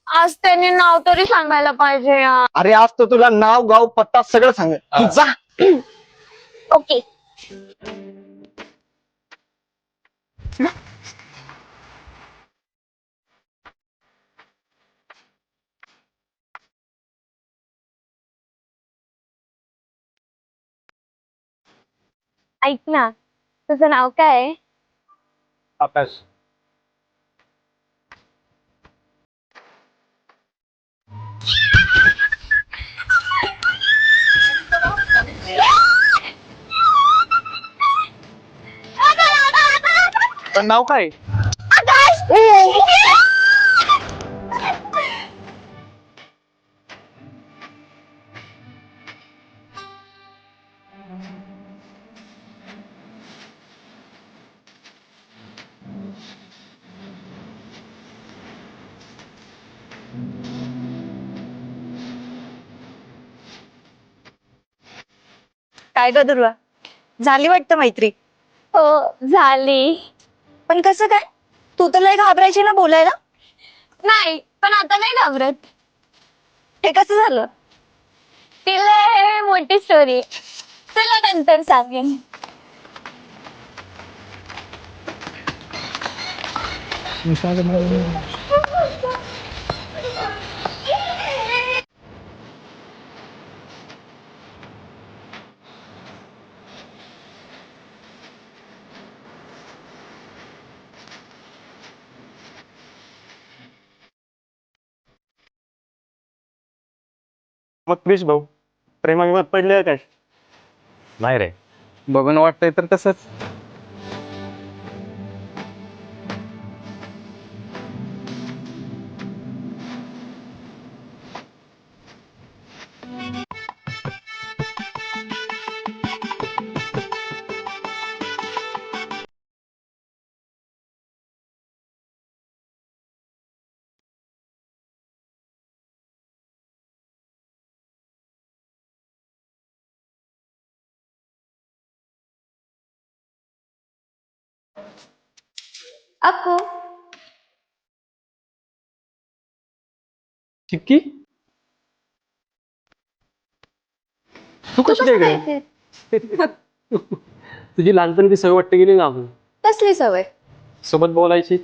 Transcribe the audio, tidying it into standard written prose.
आज त्यांनी नाव तरी सांगायला पाहिजे यार. अरे आज तर तुला नाव गाव पत्ता सगळं सांग जा. ओके. ऐक ना, तुझं नाव काय आहे? आकाश. पण नाव काय? काय ग दुर्वा, झाली वाटतं मैत्री? हो झाली. पण कसं काय? तू तर लय घाबरायची ना बोलायला. नाही पण आता नाही घाबरत. हे कसं झालं? तिला मोठी स्टोरी चला नंतर सांगेन. मग क्रिश भाऊ प्रेमाभिमात पडले काय? नाही रे. बघून वाटतंय तर तसंच. अक्कू चिक्की तू कशी काय काय तुझी लहानपणी ती सवय वाटते गेली ना आपण कसली सवय? सोबत बोलायची